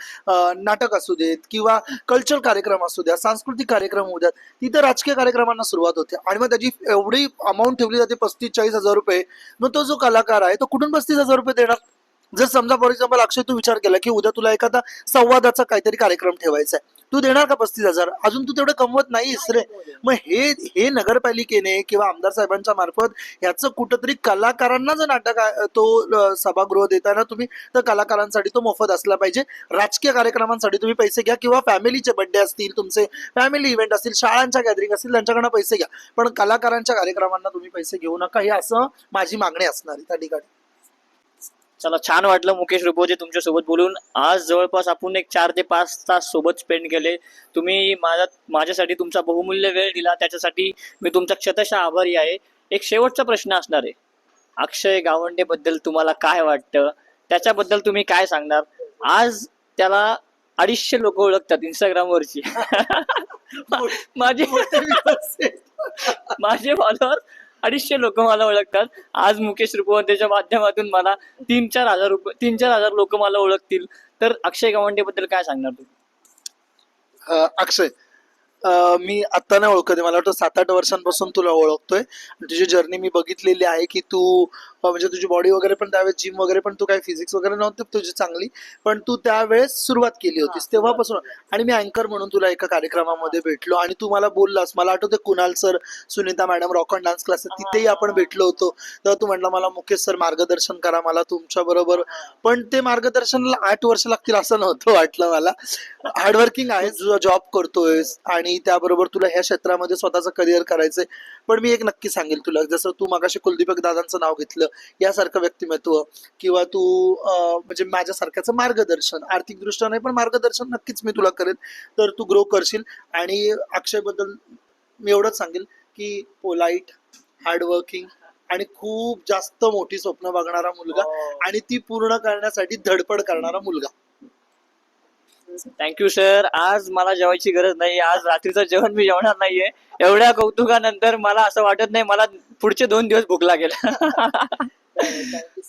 नाटक असू देत, किंवा कल्चरल कार्यक्रम असू द्या, सांस्कृतिक कार्यक्रम होऊ द्यात, तिथे राजकीय कार्यक्रमांना सुरुवात होते. आणि मग त्याची एवढी अमाऊंट ठेवली जाते 35-40 हजार रुपये. मग तो जो कलाकार आहे तो कुठून 35,000 रुपये देणार? जर समजा फॉर एक्झाम्पल अक्षय तू विचार केला की उद्या तुला एखादा संवादाचा काहीतरी कार्यक्रम ठेवायचा आहे, तू देणार का 35,000? अजून तू तेवढं कमवत नाहीस रे. मग हे नगरपालिकेने किंवा आमदार साहेबांच्या मार्फत ह्याचं कुठंतरी कलाकारांना जर नाटक तो सभागृह देताना तुम्ही तर कलाकारांसाठी तो मोफत असला पाहिजे. राजकीय कार्यक्रमांसाठी तुम्ही पैसे घ्या, किंवा फॅमिलीचे बर्थडे असतील, तुमचे फॅमिली इव्हेंट असतील, शाळांच्या गॅदरिंग असतील, त्यांच्याकडनं पैसे घ्या, पण कलाकारांच्या कार्यक्रमांना तुम्ही पैसे घेऊ नका. हे असं माझी मागणी असणार आहे त्या ठिकाणी. चला, छान वाटलं मुकेश रुपवते तुमच्या सोबत बोलून. आज जवळपास आपण एक 4 ते 5 तास सोबत स्पेंड केले. तुम्ही माझ्यासाठी तुमचा बहुमूल्य वेळ दिला, त्याच्यासाठी मी तुमचा क्षतशः आभारी आहे. एक शेवटचा प्रश्न असणार आहे, अक्षय गावंडे बद्दल तुम्हाला काय वाटतं, त्याच्याबद्दल तुम्ही काय सांगणार? आज त्याला 250 लोक ओळखतात इंस्टाग्रामवरची. माझे फॉलोअर 250 लोक मला ओळखतात. आज मुकेश रुपवतेच्या माध्यमातून मला 3-4 हजार लोक मला ओळखतील. तर अक्षय गावंडे बद्दल काय सांगणार तुम्ही? अक्षय, मी आता नाही ओळखते, मला वाटतं 7-8 वर्षांपासून तुला ओळखतोय. तुझी जर्नी मी बघितलेली आहे की तू म्हणजे तुझी बॉडी वगैरे पण त्यावेळेस जिम वगैरे पण तू काही फिजिक्स वगैरे नव्हती तुझी चांगली, पण तू त्यावेळेस सुरुवात केली होतीस तेव्हापासून. आणि मी अँकर म्हणून तुला एका कार्यक्रमामध्ये भेटलो आणि तू मला बोललास, मला आठवते Kunal sir, Sunita madam, rock and dance classes, तिथेही आपण भेटलो होतो. तेव्हा तू म्हटला मला मुकेश सर मार्गदर्शन करा मला तुमच्या बरोबर. पण ते मार्गदर्शनाला 8 वर्ष लागतील असं नव्हतं वाटलं मला. हार्डवर्किंग आहे, तुझा जॉब करतोय आणि त्याबरोबर तुला ह्या क्षेत्रामध्ये स्वतःचं करिअर करायचंय. पण मी एक नक्की सांगेल तुला, जसं तू मगाशी कुलदीपक दादांचं नाव घेतलं, यासारखं व्यक्तिमत्व किंवा तू म्हणजे माझ्यासारख्याचं मार्गदर्शन, आर्थिक दृष्ट्या नाही पण मार्गदर्शन नक्कीच मी तुला करेन, तर तू ग्रो करशील. आणि अक्षयबद्दल मी एवढंच सांगेल की पोलाईट, हार्डवर्किंग आणि खूप जास्त मोठी स्वप्न बघणारा मुलगा आणि ती पूर्ण करण्यासाठी धडपड करणारा मुलगा. Thank you sir. आज मला जेवायची गरज नाही, आज रात्रीचं जेवण मी जेवणार नाहीये. एवढ्या कौतुकानंतर मला असं वाटत नाही मला पुढचे 2 दिवस भूक लागेल.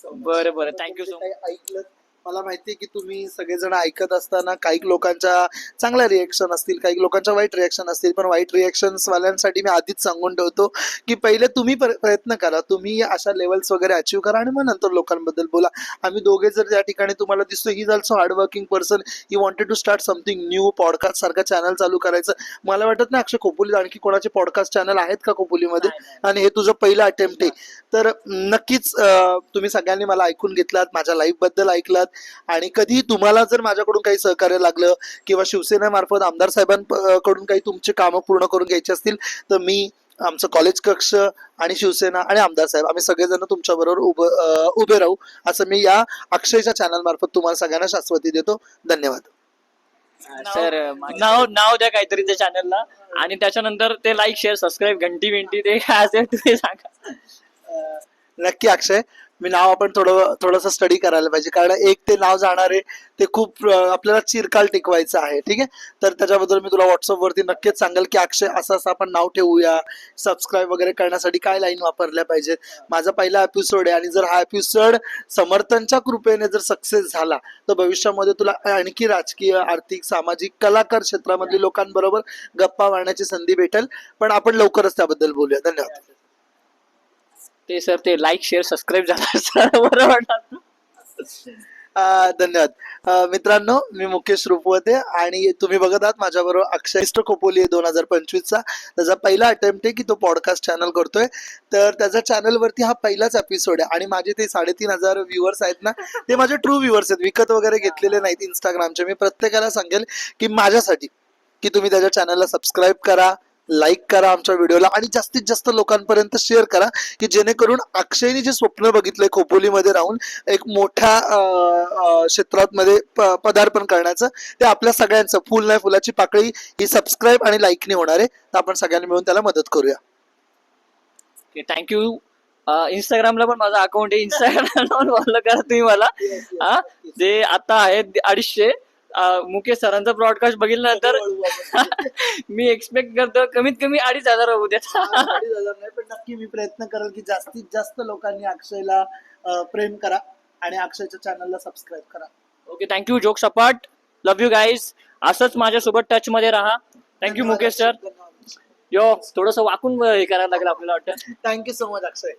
बरं बरं, थँक्यू सो मच. ऐकलं, मला माहितीये की तुम्ही सगळेजण ऐकत असताना काही लोकांच्या चांगल्या रिएक्शन असतील, काही लोकांच्या वाईट रिएक्शन असतील, पण वाईट रिएक्शन वाल्यांसाठी मी आधीच सांगून ठेवतो की पहिले तुम्ही प्रयत्न करा, तुम्ही अशा लेवल्स वगैरे अचीव्ह करा आणि मग नंतर लोकांबद्दल बोला. आम्ही दोघे जर या ठिकाणी तुम्हाला दिसतो, he is also hardworking person, he wanted to start something new, podcast सारखं चॅनल चालू करायचं. मला वाटत नाही अक्षय खोपोलीत आणखी कोणाचे पॉडकास्ट चॅनल आहेत का खोपोलीमध्ये, आणि हे तुझं पहिलं अटेम्प्ट आहे. तर नक्कीच तुम्ही सगळ्यांनी मला ऐकून घेतलात, माझ्या लाईफ बद्दल ऐकलात, आणि कधी तुम्हाला जर माझ्याकडून काही सहकार्य लागलं किंवा शिवसेनेमार्फत आमदार साहेबांकडून काही तुमची कामं पूर्ण करून घ्यायची असतील, तर मी, आमचं कॉलेज कक्ष आणि शिवसेना आणि आमदार साहेब आम्ही सगळेजण तुमच्या बरोबर उभे राहू, असं मी या अक्षयच्या चॅनल मार्फत तुम्हाला सगळ्यांना शाश्वती देतो. धन्यवाद सर. नाव द्या काहीतरी त्या चॅनलला, आणि त्याच्यानंतर ते लाईक, शेअर, सबस्क्राईब, घंटी विंटी ते काय असेल तुम्ही सांगा. नक्की अक्षय, मी नाव आपण थोडंसं स्टडी करायला पाहिजे, कारण एक ते नाव जाणार आहे ते खूप आपल्याला चिरकाल टिकवायचं आहे. ठीक आहे, तर त्याच्याबद्दल मी तुला व्हॉट्सअपवरती नक्कीच सांगेल की अक्षय असं असं आपण नाव ठेवूया. सबस्क्राईब वगैरे करण्यासाठी काय लाईन वापरल्या पाहिजेत. माझा पहिला एपिसोड आहे, आणि जर हा एपिसोड समर्थनच्या कृपेने जर सक्सेस झाला तर भविष्यामध्ये तुला आणखी राजकीय, आर्थिक, सामाजिक, कलाकार क्षेत्रामधील लोकांबरोबर गप्पा मारण्याची संधी भेटेल. पण आपण लवकरच त्याबद्दल बोलूया. धन्यवाद. ते सर, ते लाईक, शेअर, सबस्क्राईब झालं सर, बरं वाटलं. धन्यवाद. मित्रांनो, मी मुकेश रुपवते आणि तुम्ही बघत आहात माझ्याबरोबर अक्षय मिस्टर खोपोली 2025चा. त्याचा पहिला अटेम्प्ट आहे की तो पॉडकास्ट चॅनल करतोय, तर त्याच्या चॅनलवरती हा पहिलाच एपिसोड आहे. आणि माझे ते 3,500 व्ह्युअर्स आहेत ना, ते माझे ट्रू व्ह्युअर्स आहेत, विकत वगैरे घेतलेले नाहीत इंस्टाग्रामचे. मी प्रत्येकाला सांगेल की माझ्यासाठी की तुम्ही त्याच्या चॅनलला सबस्क्राईब करा, लाईक करा आमच्या व्हिडिओला, आणि जास्तीत जास्त लोकांपर्यंत शेअर करा, की जेणेकरून अक्षयने जे स्वप्न बघितलंय खोपोलीमध्ये राहून एक मोठ्या क्षेत्रामध्ये पदार्पण करण्याचं, ते आपल्या सगळ्यांचं, फुल नाही फुलाची पाकळी ही सबस्क्राईब आणि लाईकने होणार आहे. तर आपण सगळ्यांनी मिळून त्याला मदत करूया. थँक्यू. इंस्टाग्रामला पण माझा अकाउंट आहे, इंस्टाग्रामला फॉलो करा तुम्ही मला. जे आता आहे 250. मुकेश सरांचा ब्रॉडकास्ट बघितल्यानंतर मी एक्सपेक्ट करतो कमीत कमी 2,500 होऊ देत. 2,500 नाही, पण नक्की मी प्रयत्न करेल की जास्तीत जास्त लोकांनी अक्षयला प्रेम करा आणि अक्षयच्या चॅनलला सबस्क्राईब करा. Okay, thank you. जोक सपाट. Love you guys. असंच माझ्यासोबत टच मध्ये राहा. Thank you Mukesh sir. यो थोडंसं वाकून हे करायला लागलं आपल्याला वाटतं. थँक्यू सो मच अक्षय.